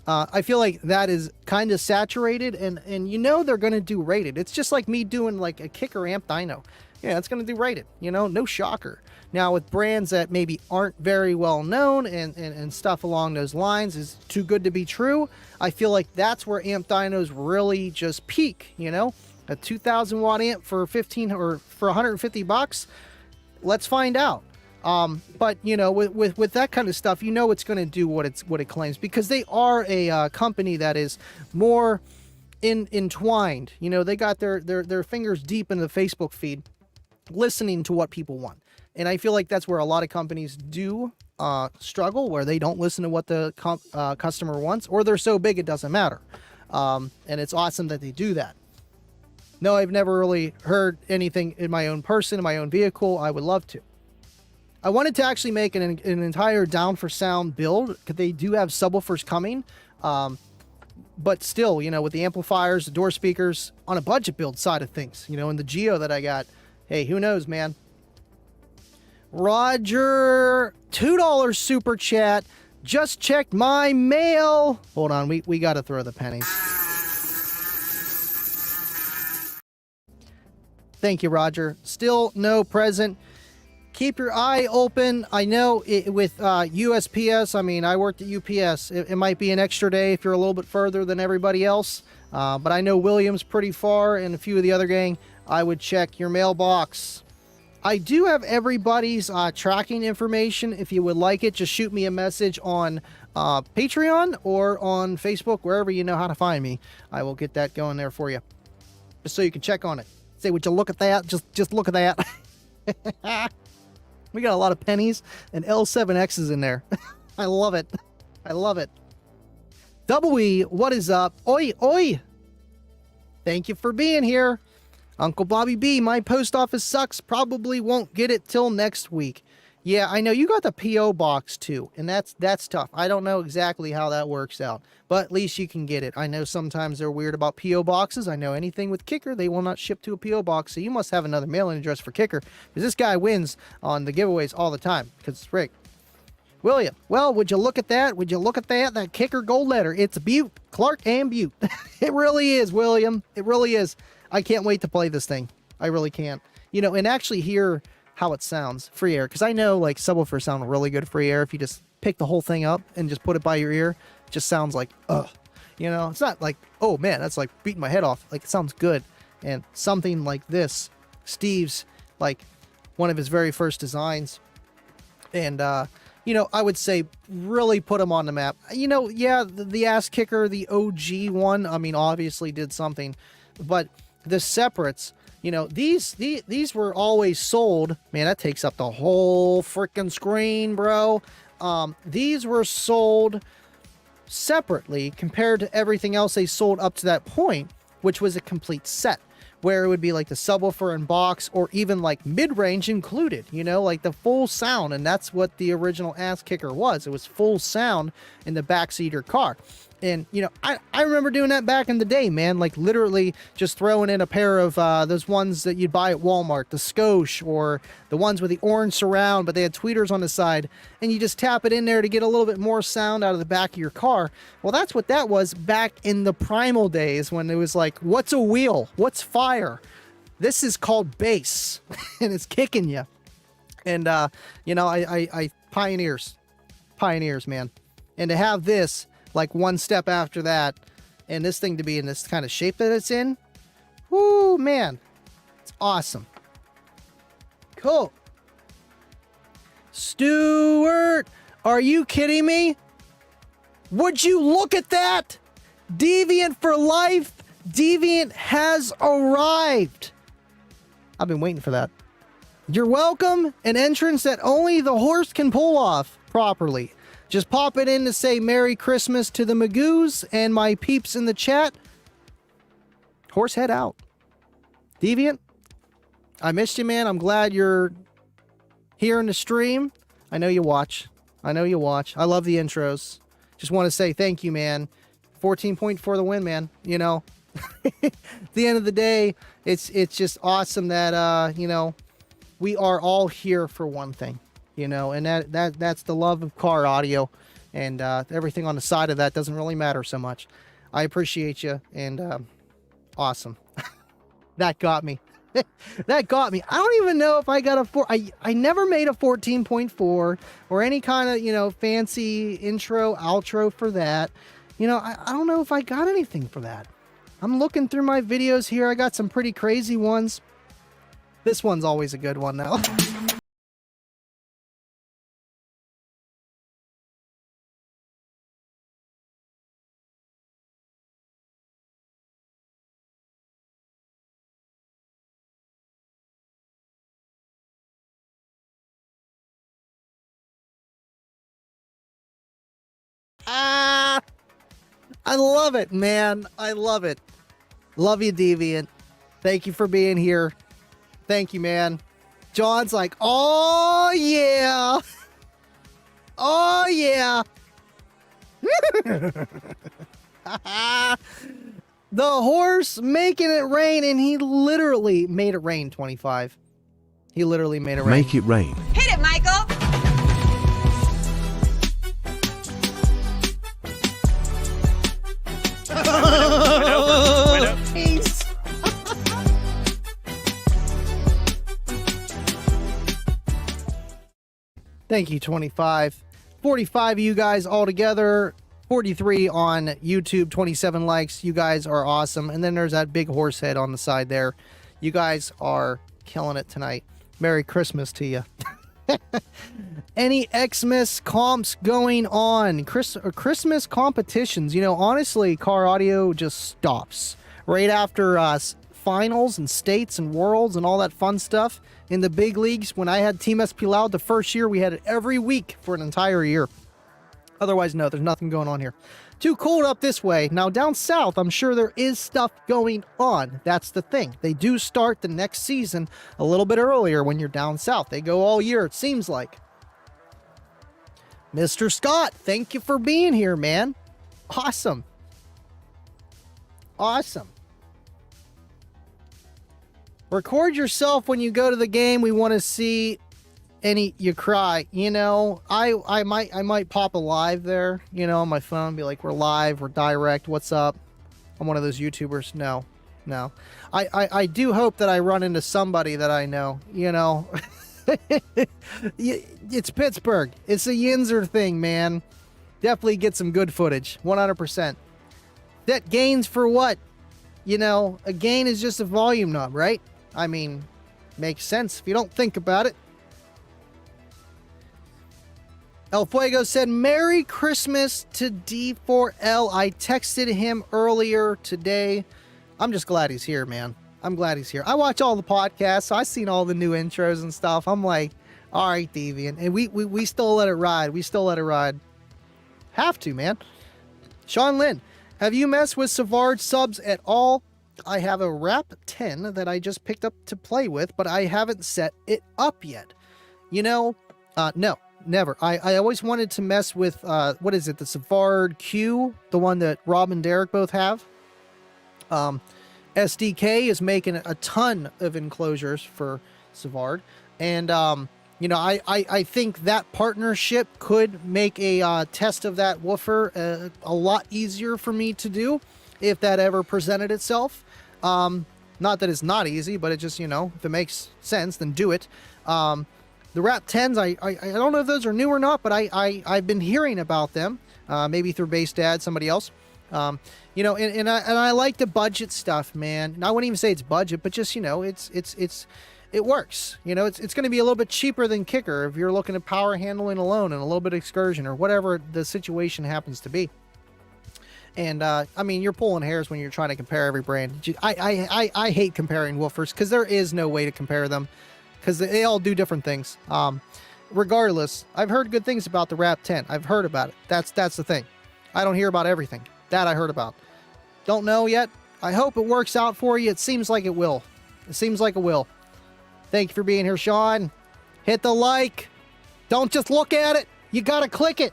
I feel like that is kind of saturated, and you know they're going to do rated. It's just like me doing like a kicker amp dyno. Yeah, it's going to do rated, you know, no shocker. Now with brands that maybe aren't very well known and stuff along those lines is too good to be true, I feel like that's where amp dynos really just peak, you know? A 2,000 watt amp for 15 or for 150 bucks. Let's find out. But you know, with that kind of stuff, you know, it's going to do what it claims, because they are a company that is more entwined. You know, they got their fingers deep in the Facebook feed, listening to what people want. And I feel like that's where a lot of companies do struggle, where they don't listen to what the customer wants, or they're so big it doesn't matter. And it's awesome that they do that. No, I've never really heard anything in my own person, in my own vehicle. I would love to. I wanted to actually make an entire Down for Sound build, because they do have subwoofers coming. But still, you know, with the amplifiers, the door speakers, on a budget build side of things, you know, and the Geo that I got, hey, who knows, man? Roger, $2 super chat. Just checked my mail. Hold on, we got to throw the pennies. Thank you, Roger. Still no present. Keep your eye open. I know with USPS, I mean, I worked at UPS. It might be an extra day if you're a little bit further than everybody else. But I know William's pretty far, and a few of the other gang. I would check your mailbox. I do have everybody's tracking information. If you would like it, just shoot me a message on Patreon or on Facebook, wherever you know how to find me. I will get that going there for you, just so you can check on it. Say, would you look at that? Just look at that. We got a lot of pennies and L7Xs in there. I love it. I love it. Double E, what is up? Oi, oi. Thank you for being here. Uncle Bobby B, my post office sucks. Probably won't get it till next week. Yeah, I know you got the P.O. box too, and that's tough. I don't know exactly how that works out, but at least you can get it. I know sometimes they're weird about P.O. boxes. I know anything with Kicker, they will not ship to a P.O. box, so you must have another mailing address for Kicker, because this guy wins on the giveaways all the time, because it's rigged. William, well, would you look at that? Would you look at that Kicker gold letter? It's Butte, Clark and Butte. It really is, William. It really is. I can't wait to play this thing. I really can't. You know, and actually hear how it sounds free air, because I know like subwoofers sound really good free air. If you just pick the whole thing up and just put it by your ear, it just sounds like you know, it's not like, oh man, that's like beating my head off. Like, it sounds good. And something like this, Steve's like one of his very first designs, and you know, I would say really put him on the map. You know, yeah, the ass kicker, the OG one, I mean, obviously did something, but the separates, you know, these were always sold. Man, that takes up the whole freaking screen, bro. These were sold separately compared to everything else they sold up to that point, which was a complete set, where it would be like the subwoofer and box, or even like mid-range included, you know, like the full sound. And that's what the original ass kicker was. It was full sound in the backseat of your car. And, you know, I remember doing that back in the day, man, like literally just throwing in a pair of those ones that you'd buy at Walmart, the Skosh, or the ones with the orange surround, but they had tweeters on the side, and you just tap it in there to get a little bit more sound out of the back of your car. Well, that's what that was back in the primal days, when it was like, what's a wheel? What's fire? This is called bass, and it's kicking you. And, you know, I pioneers, man. And to have this, like one step after that, and this thing to be in this kind of shape that it's in, whoo, man, it's awesome. Cool. Stuart, are you kidding me? Would you look at that? Deviant for life. Deviant has arrived. I've been waiting for that. You're welcome. An entrance that only the horse can pull off properly. Just pop it in to say Merry Christmas to the Magoos and my peeps in the chat. Horse head out. Deviant, I missed you, man. I'm glad you're here in the stream. I know you watch. I love the intros. Just want to say thank you, man. 14 point for the win, man. You know, At the end of the day, it's just awesome that you know, we are all here for one thing, you know, and that's the love of car audio, and everything on the side of that doesn't really matter so much. I appreciate you, and awesome. That got me. That got me. I don't even know if I got a I never made a 14.4 or any kind of, you know, fancy intro, outro for that. You know, I don't know if I got anything for that. I'm looking through my videos here. I got some pretty crazy ones. This one's always a good one, though. I love it, man. I love it. Love you, Deviant. Thank you for being here. Thank you, man. John's like, oh, yeah. Oh, yeah. The horse making it rain, and he literally made it rain, 25. He literally made it rain. Make it rain. Hit it, Michael. Peace. Thank you, 25. 45 of you guys all together. 43 on YouTube, 27 likes. You guys are awesome. And then there's that big horse head on the side there. You guys are killing it tonight. Merry Christmas to you. Any Xmas comps going on? Christmas competitions. You know, honestly, car audio just stops right after finals and states and worlds and all that fun stuff in the big leagues. When I had Team SP Loud the first year, we had it every week for an entire year. Otherwise, no, there's nothing going on here. Too cold up this way. Now down south, I'm sure there is stuff going on. That's the thing. They do start the next season a little bit earlier when you're down south. They go all year, it seems like. Mr. Scott, thank you for being here, man. Awesome. Awesome. Record yourself when you go to the game. We want to see any you cry. You know, I might pop a live there, you know, on my phone, be like, we're live, we're direct, what's up? I'm one of those YouTubers. No. I do hope that I run into somebody that I know, you know. It's Pittsburgh. It's a Yinzer thing, man. Definitely get some good footage. 100%. That gains for what? You know, a gain is just a volume knob, right? I mean, makes sense if you don't think about it. El Fuego said, Merry Christmas to D4L. I texted him earlier today. I'm just glad he's here, man. I'm glad he's here. I watch all the podcasts, so I've seen all the new intros and stuff. I'm like, all right, Deviant. And we still let it ride. We still let it ride. Have to, man. Sean Lynn, have you messed with Savard subs at all? I have a Rap 10 that I just picked up to play with, but I haven't set it up yet. You know, no, never. I always wanted to mess with, what is it, the Savard Q, the one that Rob and Derek both have. SDK is making a ton of enclosures for Savard, and you know, I think that partnership could make a test of that woofer a lot easier for me to do if that ever presented itself. Not that it's not easy, but it just, you know, if it makes sense, then do it. The Rap 10s, I don't know if those are new or not, but I've been hearing about them, maybe through Bass Dad, somebody else. You know, and I like the budget stuff, man. And I wouldn't even say it's budget, but just, you know, it works. You know, it's going to be a little bit cheaper than Kicker if you're looking at power handling alone and a little bit of excursion or whatever the situation happens to be. And I mean, you're pulling hairs when you're trying to compare every brand. I hate comparing woofers because there is no way to compare them because they all do different things. Regardless, I've heard good things about the Rap 10. I've heard about it. That's the thing. I don't hear about everything. That I heard about. Don't know yet. I hope it works out for you. It seems like it will. It seems like it will. Thank you for being here, Sean. Hit the like. Don't just look at it. You gotta click it.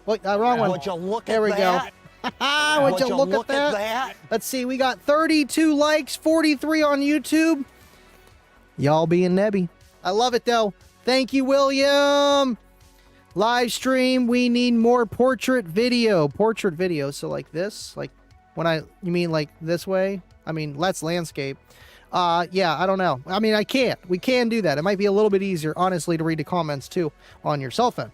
Wait, wrong one. Would you look there at we that? go. Would you look at that? Let's see, we got 32 likes, 43 on YouTube. Y'all being nebby. I love it though. Thank you, William. Live stream, we need more portrait video. Portrait video, so like this, like you mean like this way? I mean, let's landscape. Yeah, I don't know. I mean, we can do that. It might be a little bit easier, honestly, to read the comments too on your cell phone.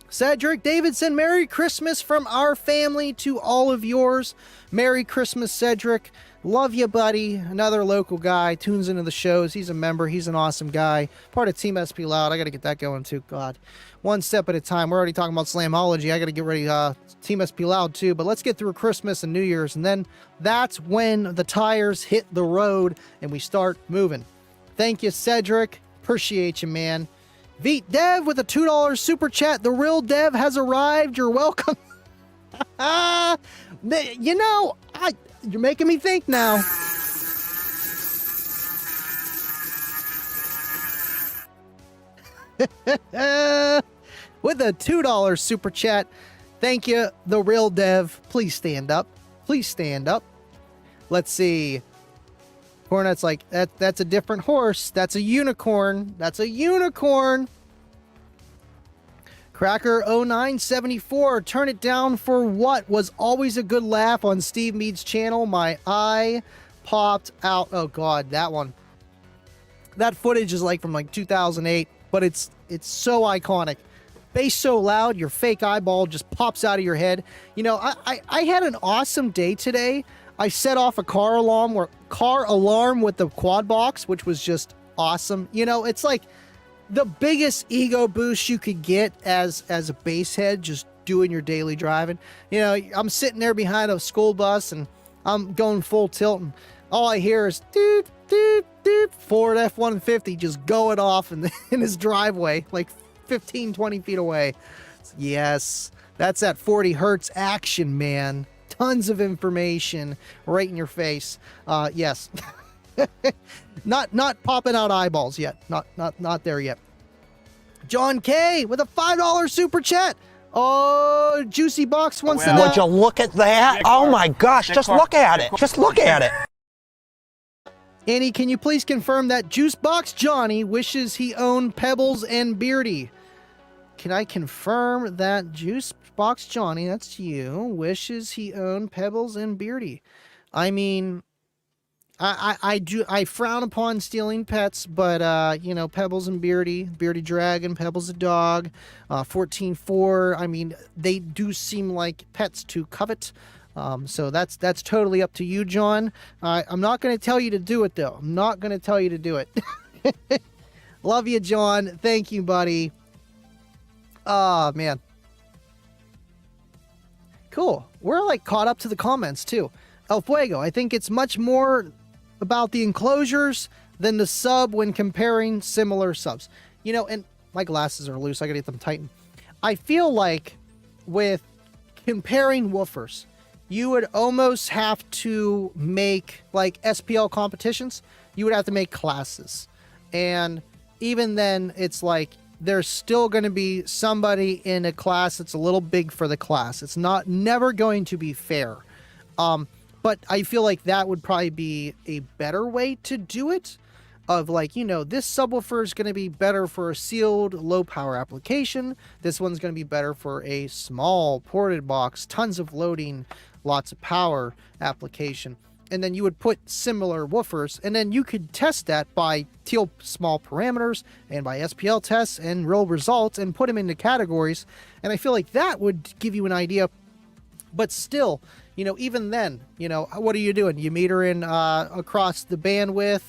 Cedric Davidson, Merry Christmas from our family to all of yours. Merry Christmas, Cedric. Love you, buddy. Another local guy, tunes into the shows. He's a member. He's an awesome guy. Part of Team SP Loud. I got to get that going too. God. One step at a time. We're already talking about Slamology. I got to get ready Team SP Loud too. But let's get through Christmas and New Year's. And then that's when the tires hit the road and we start moving. Thank you, Cedric. Appreciate you, man. Veet Dev with a $2 super chat. The real Dev has arrived. You're welcome. You know, you're making me think now. With a $2 super chat. Thank you, the real Dev. Please stand up. Please stand up. Let's see. Cornet's like, that's a different horse. That's a unicorn. That's a unicorn. Cracker 0974, turn it down for what was always a good laugh on Steve Mead's channel. My eye popped out. Oh God, that one. That footage is like from like 2008, but it's so iconic. Bass so loud, your fake eyeball just pops out of your head. You know, I had an awesome day today. I set off a car alarm with the quad box, which was just awesome. You know, it's like the biggest ego boost you could get as a bass head, just doing your daily driving. You know, I'm sitting there behind a school bus and I'm going full tilt and all I hear is doot, doot, doot, Ford F-150 just going off in his driveway, like 15, 20 feet away. Yes, that's that 40 hertz action, man. Tons of information right in your face. Yes. not popping out eyeballs yet. Not there yet. John K with a $5 super chat. Oh, Juicy Box wants to know. Would you look at that? Oh my gosh, just look at it. Just look at it. Annie, can you please confirm that Juicebox Johnny wishes he owned Pebbles and Beardy? Can I confirm that Juicebox Johnny, that's you, wishes he owned Pebbles and Beardy? I mean, I frown upon stealing pets, but you know, Pebbles and Beardy Dragon, Pebbles a dog, 14-4. I mean, they do seem like pets to covet. So that's totally up to you, John. I'm not going to tell you to do it though. I'm not going to tell you to do it. Love you, John. Thank you, buddy. Oh, man. Cool. We're like caught up to the comments too. El Fuego, I think it's much more about the enclosures than the sub when comparing similar subs. You know, and my glasses are loose. I gotta get them tightened. I feel like with comparing woofers, you would almost have to make like SPL competitions. You would have to make classes. And even then, it's like there's still going to be somebody in a class that's a little big for the class. It's never going to be fair. But I feel like that would probably be a better way to do it. Of like, you know, this subwoofer is going to be better for a sealed low power application. This one's going to be better for a small ported box, tons of loading, lots of power application. And then you would put similar woofers, and then you could test that by teal small parameters and by SPL tests and real results and put them into categories. And I feel like that would give you an idea. But still, you know, even then, you know, what are you doing? You meter in across the bandwidth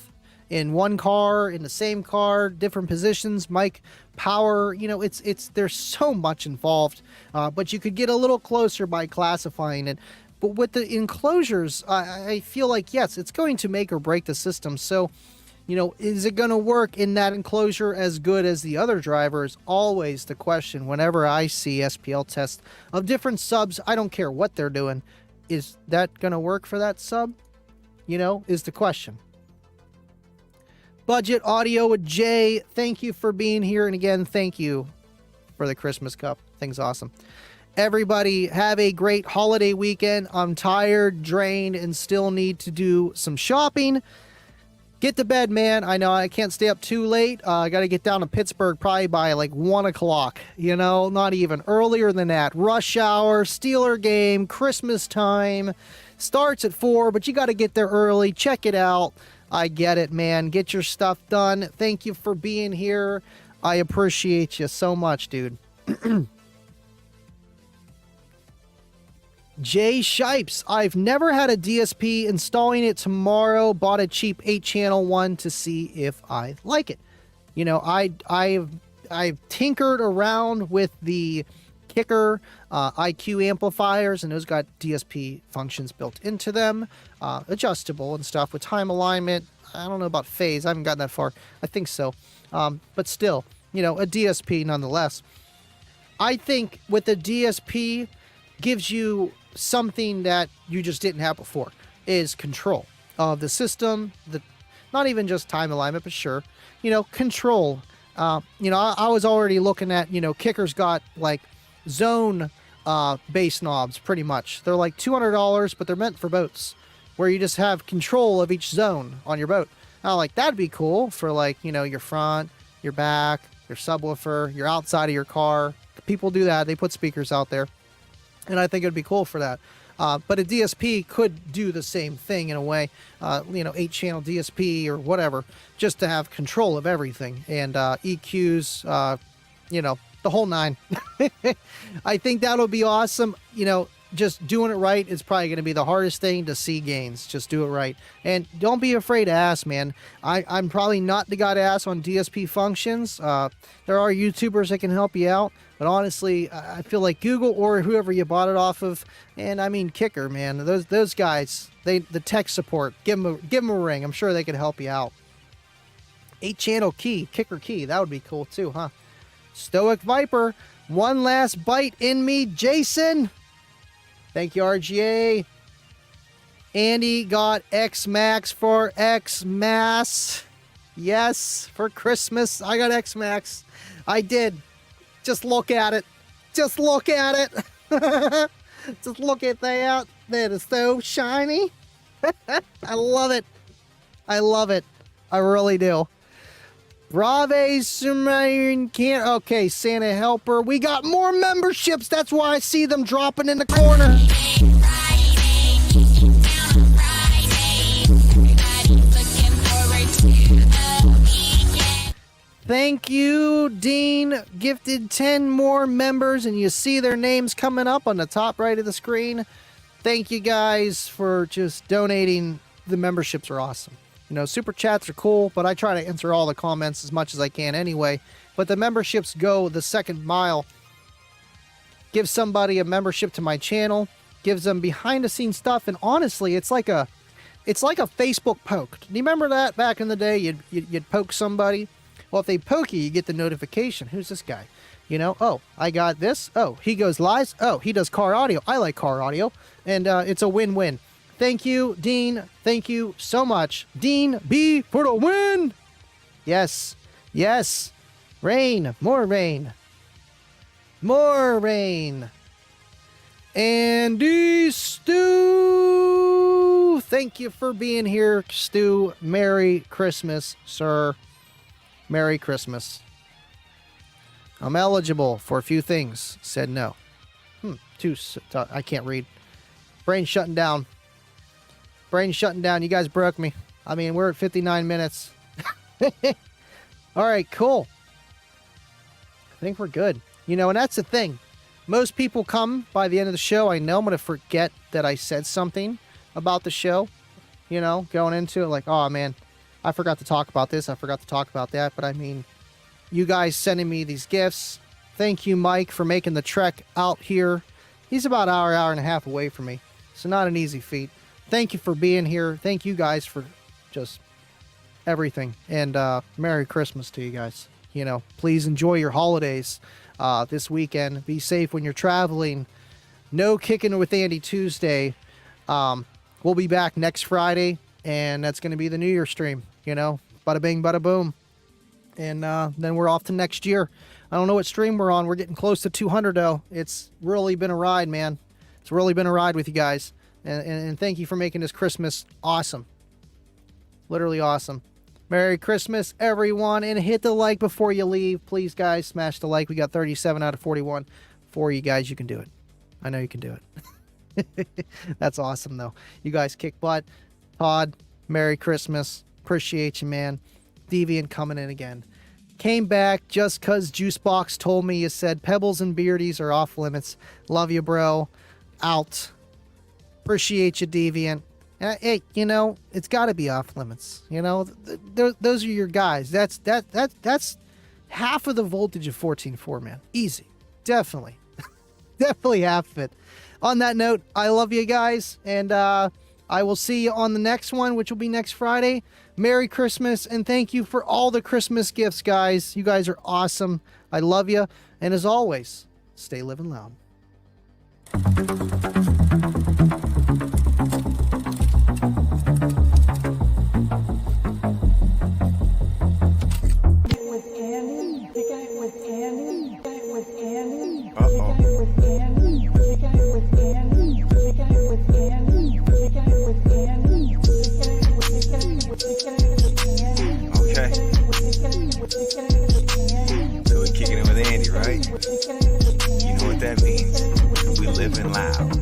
in one car, in the same car, different positions, mic, power, you know, there's so much involved. But you could get a little closer by classifying it. But with the enclosures, I feel like, yes, it's going to make or break the system. So, you know, is it going to work in that enclosure as good as the other driver is always the question. Whenever I see SPL tests of different subs, I don't care what they're doing. Is that going to work for that sub? You know, is the question. Budget Audio with Jay, thank you for being here. And again, thank you for the Christmas cup. Thing's awesome. Everybody have a great holiday weekend. I'm tired, drained, and still need to do some shopping. Get to bed, man. I know I can't stay up too late. I got to get down to Pittsburgh probably by like 1 o'clock. You know, not even earlier than that. Rush hour, Steeler game, Christmas time. Starts at 4, but you got to get there early. Check it out. I get it, man. Get your stuff done. Thank you for being here. I appreciate you so much, dude. Jay Shipes, I've never had a DSP. Installing it tomorrow. Bought a cheap 8-channel one to see if I like it. You know, I've tinkered around with the Kicker IQ amplifiers, and those got DSP functions built into them, adjustable and stuff with time alignment. I don't know about phase. I haven't gotten that far. I think so. But still, you know, a DSP nonetheless. I think with the DSP gives you something that you just didn't have before, is control of the system, not even just time alignment, but sure, you know, control. You know, I was already looking at, you know, Kicker's got like zone bass knobs pretty much. They're like $200, but they're meant for boats where you just have control of each zone on your boat. Now, like, that'd be cool for like, you know, your front, your back, your subwoofer, your outside of your car. People do that. They put speakers out there. And I think it'd be cool for that. But a DSP could do the same thing in a way, you know, 8-channel DSP or whatever, just to have control of everything. And EQs, you know, the whole 9. I think that'll be awesome. You know, just doing it right is probably going to be the hardest thing to see gains. Just do it right. And don't be afraid to ask, man. I'm probably not the guy to ask on DSP functions. There are YouTubers that can help you out. But honestly, I feel like Google or whoever you bought it off of, and I mean Kicker, man, those guys, the tech support, give them a ring. I'm sure they could help you out. 8-channel key, Kicker key, that would be cool too, huh? Stoic Viper, one last bite in me, Jason. Thank you, RGA. Andy got X Max for X Mass. Yes, for Christmas, I got X Max. I did. Just look at it. Just look at it. Just look at that. That is so shiny. I love it. I love it. I really do. Brave Sumerian can't. Okay, Santa Helper. We got more memberships. That's why I see them dropping in the corner. Thank you, Dean. Gifted 10 more members, and you see their names coming up on the top right of the screen. Thank you guys for just donating. The memberships are awesome. You know, super chats are cool, but I try to answer all the comments as much as I can anyway. But the memberships go the second mile. Give somebody a membership to my channel, gives them behind the scenes stuff, and honestly, it's like a Facebook poke. Do you remember that back in the day? You'd poke somebody. Well, if they poke you, you get the notification. Who's this guy? You know, oh, I got this. Oh, he goes live. Oh, he does car audio. I like car audio. And it's a win-win. Thank you, Dean. Thank you so much. Dean B for the win. Yes. Yes. Rain. More rain. More rain. Andy Stu. Thank you for being here, Stu. Merry Christmas, sir. Merry Christmas. I'm eligible for a few things. Said no. I can't read. Brain shutting down. Brain shutting down. You guys broke me. I mean, we're at 59 minutes. All right, cool. I think we're good. You know, and that's the thing. Most people come by the end of the show. I know I'm going to forget that I said something about the show. You know, going into it like, oh, man, I forgot to talk about this. I forgot to talk about that. But I mean, you guys sending me these gifts. Thank you, Mike, for making the trek out here. He's about an hour and a half away from me. So not an easy feat. Thank you for being here. Thank you guys for just everything. And Merry Christmas to you guys. You know, please enjoy your holidays this weekend. Be safe when you're traveling. No Kicking with Andy Tuesday. We'll be back next Friday. And that's going to be the New Year stream. You know, bada bing, bada boom. And then we're off to next year. I don't know what stream we're on. We're getting close to 200 though. It's really been a ride, man. It's really been a ride with you guys. And thank you for making this Christmas awesome. Literally awesome. Merry Christmas, everyone. And hit the like before you leave. Please, guys, smash the like. We got 37 out of 41 for you guys. You can do it. I know you can do it. That's awesome, though. You guys kick butt. Todd, Merry Christmas. Appreciate you, man. Deviant coming in again. Came back just because Juicebox told me. You said Pebbles and Beardies are off limits. Love you, bro. Out. Appreciate you, Deviant. Hey, you know, it's got to be off limits. You know, those are your guys. That's half of the voltage of 14.4, man. Easy. Definitely. Definitely half of it. On that note, I love you guys, and I will see you on the next one, which will be next Friday. Merry Christmas, and thank you for all the Christmas gifts, guys. You guys are awesome. I love you, and as always, stay living loud. Okay. So we're kicking it with Andy, right? You know what that means. We living loud.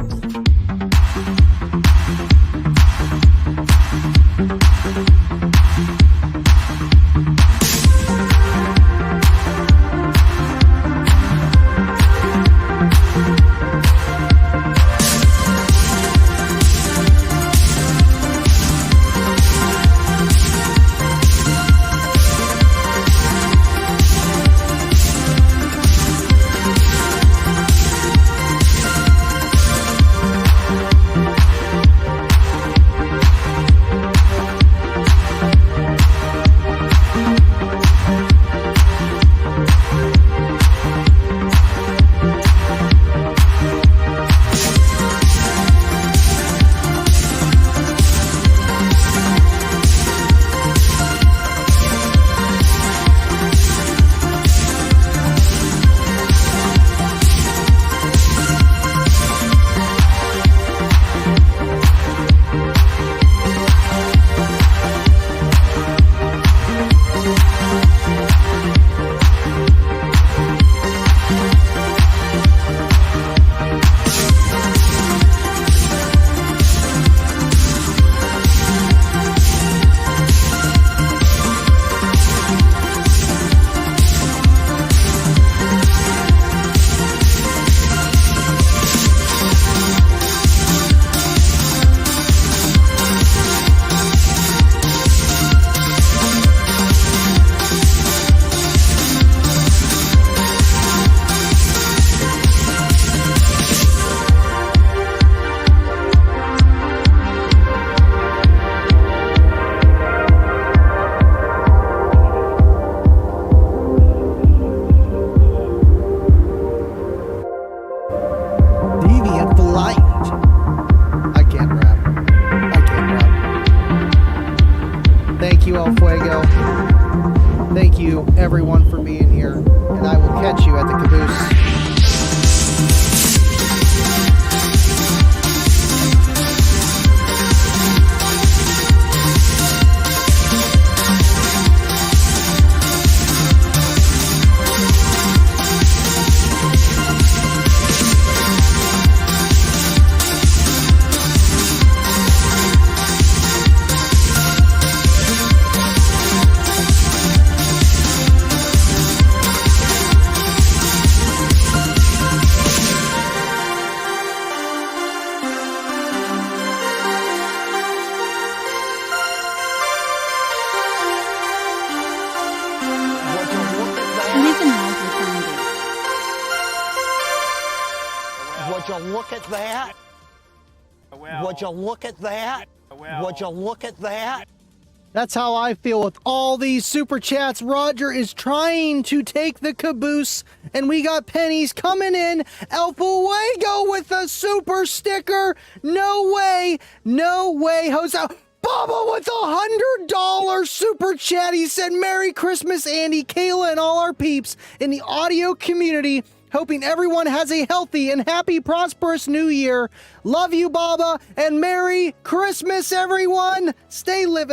Thank you, everyone, for being here, and I will catch you at the caboose. Would you look at that? Would you look at that? Would you look at that? That's how I feel with all these super chats. Roger is trying to take the caboose, and we got pennies coming in. LLwA with a super sticker. No way. No way, Jose. Bubba with $100 super chat. He said, Merry Christmas, Andy, Kayla, and all our peeps in the audio community. Hoping everyone has a healthy and happy, prosperous new year. Love you, Baba, and Merry Christmas, everyone. Stay living